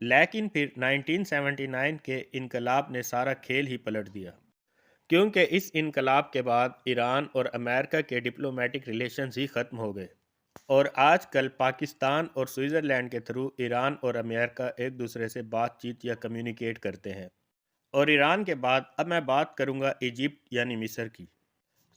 لیکن پھر 1979 کے انقلاب نے سارا کھیل ہی پلٹ دیا، کیونکہ اس انقلاب کے بعد ایران اور امریکہ کے ڈپلومیٹک ریلیشنز ہی ختم ہو گئے، اور آج کل پاکستان اور سوئٹزرلینڈ کے تھرو ایران اور امریکہ ایک دوسرے سے بات چیت یا کمیونیکیٹ کرتے ہیں۔ اور ایران کے بعد اب میں بات کروں گا ایجپٹ یعنی مصر کی۔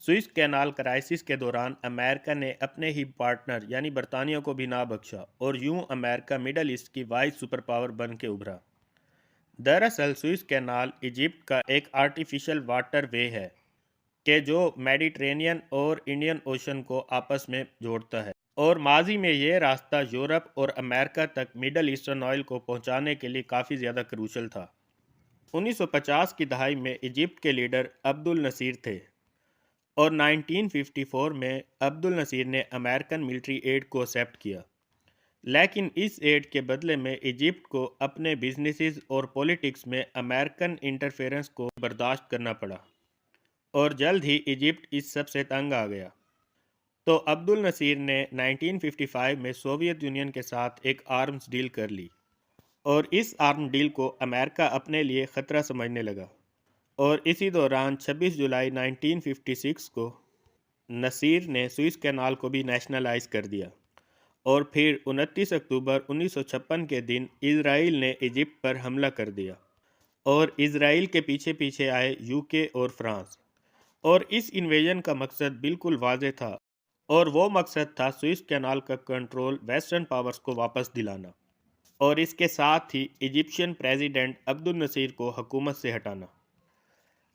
سوئس کینال کرائسس کے دوران امریکہ نے اپنے ہی پارٹنر یعنی برطانیہ کو بھی نہ بخشا، اور یوں امریکہ مڈل ایسٹ کی واحد سپر پاور بن کے ابھرا۔ دراصل سوئس کینال ایجپٹ کا ایک آرٹیفیشل واٹر وے ہے کہ جو میڈیٹرینین اور انڈین اوشن کو آپس میں جوڑتا ہے، اور ماضی میں یہ راستہ یورپ اور امریکہ تک مڈل ایسٹرن آئل کو پہنچانے کے لیے کافی زیادہ کروشل تھا۔ 1950 کی دہائی میں ایجپٹ کے لیڈر عبد النصیر تھے، اور 1954 میں عبد النصیر نے امریکن ملٹری ایڈ کو ایکسیپٹ کیا، لیکن اس ایڈ کے بدلے میں ایجپٹ کو اپنے بزنسز اور پولیٹکس میں امریکن انٹرفیرنس کو برداشت کرنا پڑا، اور جلد ہی ایجپٹ اس سب سے تنگ آ گیا۔ تو عبد النصیر نے 1955 میں سوویت یونین کے ساتھ ایک آرمز ڈیل کر لی، اور اس آرم ڈیل کو امریکہ اپنے لیے خطرہ سمجھنے لگا، اور اسی دوران 26 جولائی 1956 کو نصیر نے سوئس کینال کو بھی نیشنلائز کر دیا، اور پھر 29 اکتوبر 1956 کے دن اسرائیل نے ایجپٹ پر حملہ کر دیا، اور اسرائیل کے پیچھے پیچھے آئے یو کے اور فرانس، اور اس انویژن کا مقصد بالکل واضح تھا، اور وہ مقصد تھا سوئس کینال کا کنٹرول ویسٹرن پاورز کو واپس دلانا، اور اس کے ساتھ ہی ایجپشین پریزیڈنٹ عبد النصیر کو حکومت سے ہٹانا۔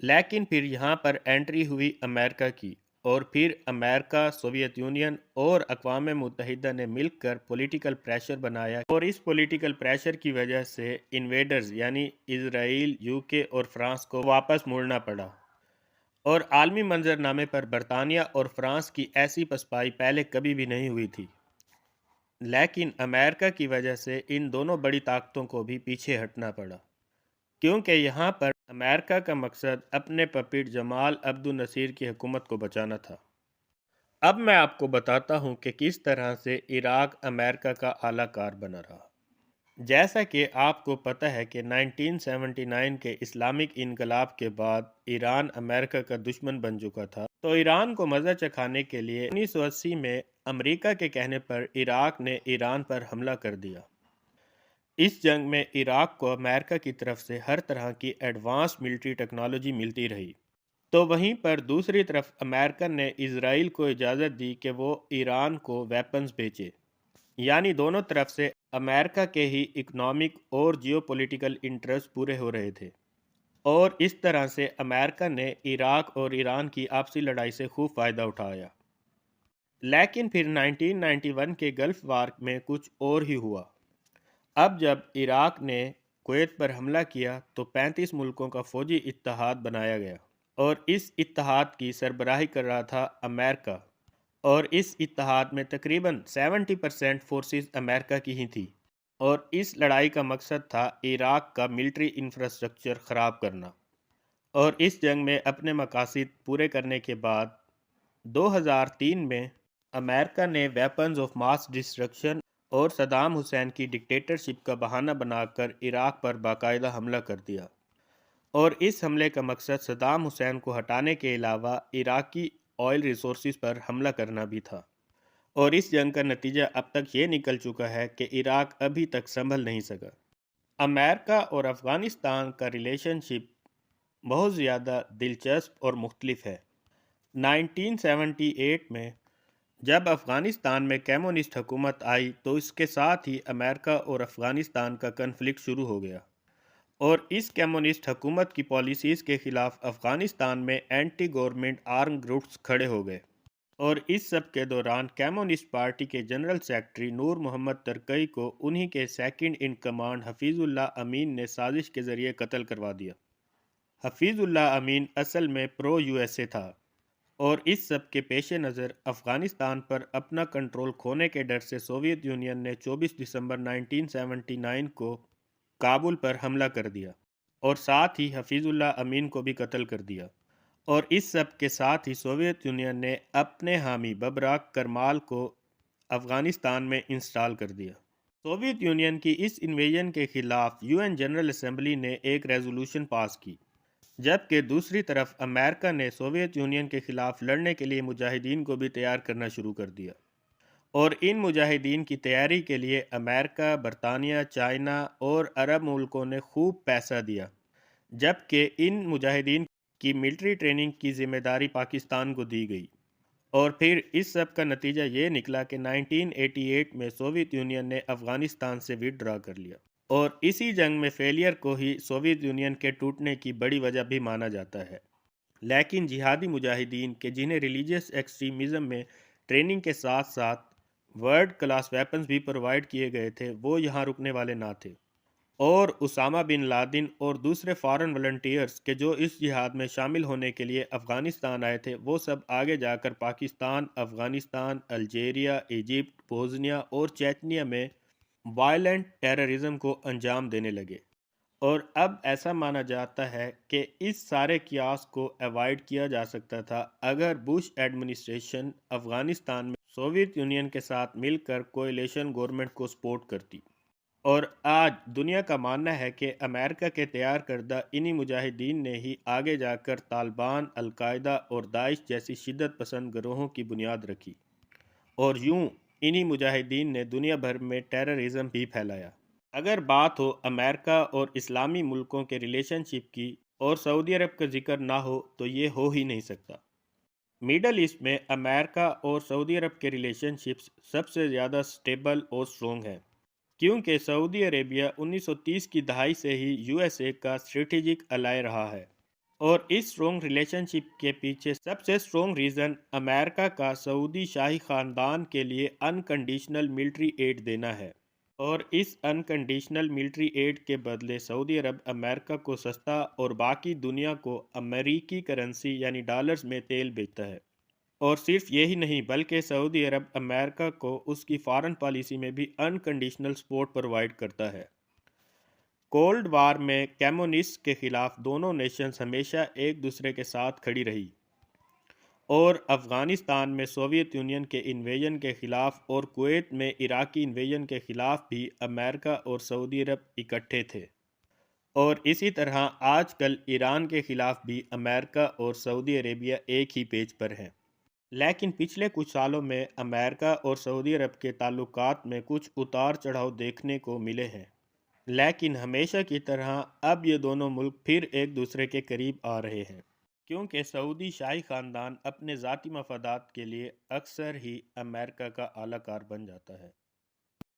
لیکن پھر یہاں پر انٹری ہوئی امریکہ کی، اور پھر امریکہ، سوویت یونین اور اقوام متحدہ نے مل کر پولیٹیکل پریشر بنایا، اور اس پولیٹیکل پریشر کی وجہ سے انویڈرز یعنی اسرائیل، یو کے اور فرانس کو واپس مڑنا پڑا، اور عالمی منظر نامے پر برطانیہ اور فرانس کی ایسی پسپائی پہلے کبھی بھی نہیں ہوئی تھی۔ لیکن امریکہ کی وجہ سے ان دونوں بڑی طاقتوں کو بھی پیچھے ہٹنا پڑا، کیونکہ یہاں پر امریکہ کا مقصد اپنے پپیٹ جمال عبد النصیر کی حکومت کو بچانا تھا۔ اب میں آپ کو بتاتا ہوں کہ کس طرح سے عراق امریکہ کا اعلیٰ کار بنا رہا۔ جیسا کہ آپ کو پتہ ہے کہ 1979 کے اسلامک انقلاب کے بعد ایران امریکہ کا دشمن بن چکا تھا، تو ایران کو مزہ چکھانے کے لیے 1980 میں امریکہ کے کہنے پر عراق نے ایران پر حملہ کر دیا۔ اس جنگ میں عراق کو امریکہ کی طرف سے ہر طرح کی ایڈوانس ملٹری ٹیکنالوجی ملتی رہی، تو وہیں پر دوسری طرف امریکہ نے اسرائیل کو اجازت دی کہ وہ ایران کو ویپنز بیچے، یعنی دونوں طرف سے امریکہ کے ہی اکنامک اور جیو پولیٹیکل انٹرسٹ پورے ہو رہے تھے، اور اس طرح سے امریکہ نے عراق اور ایران کی آپسی لڑائی سے خوب فائدہ اٹھایا۔ لیکن پھر 1991 کے گلف وار میں کچھ اور ہی ہوا۔ اب جب عراق نے کویت پر حملہ کیا تو 35 ملکوں کا فوجی اتحاد بنایا گیا، اور اس اتحاد کی سربراہی کر رہا تھا امریکہ، اور اس اتحاد میں تقریباً 70% فورسز امریکہ کی ہی تھی، اور اس لڑائی کا مقصد تھا عراق کا ملٹری انفراسٹرکچر خراب کرنا، اور اس جنگ میں اپنے مقاصد پورے کرنے کے بعد 2003 میں امریکہ نے ویپنز آف ماس ڈسٹرکشن اور صدام حسین کی ڈکٹیٹرشپ کا بہانہ بنا کر عراق پر باقاعدہ حملہ کر دیا، اور اس حملے کا مقصد صدام حسین کو ہٹانے کے علاوہ عراقی آئل ریسورسز پر حملہ کرنا بھی تھا، اور اس جنگ کا نتیجہ اب تک یہ نکل چکا ہے کہ عراق ابھی تک سنبھل نہیں سکا۔ امریکہ اور افغانستان کا ریلیشن شپ بہت زیادہ دلچسپ اور مختلف ہے۔ 1978 میں جب افغانستان میں کمیونسٹ حکومت آئی تو اس کے ساتھ ہی امریکہ اور افغانستان کا کنفلکٹ شروع ہو گیا، اور اس کمیونسٹ حکومت کی پالیسیز کے خلاف افغانستان میں اینٹی گورنمنٹ آرم گروپس کھڑے ہو گئے، اور اس سب کے دوران کمیونسٹ پارٹی کے جنرل سیکرٹری نور محمد ترکی کو انہی کے سیکنڈ ان کمانڈ حفیظ اللہ امین نے سازش کے ذریعے قتل کروا دیا۔ حفیظ اللہ امین اصل میں پرو یو ایس اے تھا، اور اس سب کے پیش نظر افغانستان پر اپنا کنٹرول کھونے کے ڈر سے سوویت یونین نے 24 دسمبر 1979 کو کابل پر حملہ کر دیا، اور ساتھ ہی حفیظ اللہ امین کو بھی قتل کر دیا، اور اس سب کے ساتھ ہی سوویت یونین نے اپنے حامی ببراک کرمال کو افغانستان میں انسٹال کر دیا۔ سوویت یونین کی اس انویژن کے خلاف UN جنرل اسمبلی نے ایک ریزولوشن پاس کی، جبکہ دوسری طرف امریکہ نے سوویت یونین کے خلاف لڑنے کے لیے مجاہدین کو بھی تیار کرنا شروع کر دیا، اور ان مجاہدین کی تیاری کے لیے امریکہ، برطانیہ، چائنا اور عرب ملکوں نے خوب پیسہ دیا، جبکہ ان مجاہدین کی ملٹری ٹریننگ کی ذمہ داری پاکستان کو دی گئی۔ اور پھر اس سب کا نتیجہ یہ نکلا کہ 1988 میں سوویت یونین نے افغانستان سے ود ڈرا کر لیا، اور اسی جنگ میں فیلئر کو ہی سوویت یونین کے ٹوٹنے کی بڑی وجہ بھی مانا جاتا ہے۔ لیکن جہادی مجاہدین کہ جنہیں ریلیجیس ایکسٹریمزم میں ٹریننگ کے ساتھ ساتھ ورلڈ کلاس ویپنز بھی پرووائڈ کیے گئے تھے، وہ یہاں رکنے والے نہ تھے، اور اسامہ بن لادن اور دوسرے فارن والنٹیئرز کہ جو اس جہاد میں شامل ہونے کے لیے افغانستان آئے تھے، وہ سب آگے جا کر Pakistan, Afghanistan, Algeria, Egypt, Bosnia اور چیچنیا میں وائلنٹ ٹیررزم کو انجام دینے لگے۔ اور اب ایسا مانا جاتا ہے کہ اس سارے کیاس کو ایوائڈ کیا جا سکتا تھا اگر بش ایڈمنسٹریشن افغانستان میں سوویت یونین کے ساتھ مل کر کولیشن گورنمنٹ کو سپورٹ کرتی۔ اور آج دنیا کا ماننا ہے کہ امریکہ کے تیار کردہ انہی مجاہدین نے ہی آگے جا کر طالبان، القاعدہ اور داعش جیسی شدت پسند گروہوں کی بنیاد رکھی، اور یوں انہی مجاہدین نے دنیا بھر میں ٹیررزم بھی پھیلایا۔ اگر بات ہو امریکہ اور اسلامی ملکوں کے ریلیشن شپ کی اور سعودی عرب کا ذکر نہ ہو تو یہ ہو ہی نہیں سکتا۔ میڈل ایسٹ میں امریکہ اور سعودی عرب کے ریلیشن شپس سب سے زیادہ سٹیبل اور سٹرونگ ہے، کیونکہ سعودی عربیہ 1930 کی دہائی سے ہی USA کا اسٹریٹجک الائی رہا ہے، اور اس سٹرونگ ریلیشن شپ کے پیچھے سب سے سٹرونگ ریزن امریکہ کا سعودی شاہی خاندان کے لیے انکنڈیشنل ملٹری ایڈ دینا ہے، اور اس انکنڈیشنل ملٹری ایڈ کے بدلے سعودی عرب امریکہ کو سستا اور باقی دنیا کو امریکی کرنسی یعنی ڈالرز میں تیل بیچتا ہے۔ اور صرف یہی نہیں بلکہ سعودی عرب امریکہ کو اس کی فارن پالیسی میں بھی انکنڈیشنل سپورٹ پرووائڈ کرتا ہے۔ کولڈ وار میں کمیونسٹ کے خلاف دونوں نیشنز ہمیشہ ایک دوسرے کے ساتھ کھڑی رہی، اور افغانستان میں سوویت یونین کے انویژن کے خلاف اور کویت میں عراقی انویژن کے خلاف بھی امریکہ اور سعودی عرب اکٹھے تھے، اور اسی طرح آج کل ایران کے خلاف بھی امریکہ اور سعودی عربیہ ایک ہی پیج پر ہیں۔ لیکن پچھلے کچھ سالوں میں امریکہ اور سعودی عرب کے تعلقات میں کچھ اتار چڑھاؤ دیکھنے کو ملے ہیں، لیکن ہمیشہ کی طرح اب یہ دونوں ملک پھر ایک دوسرے کے قریب آ رہے ہیں، کیونکہ سعودی شاہی خاندان اپنے ذاتی مفادات کے لیے اکثر ہی امریکہ کا اعلی کار بن جاتا ہے۔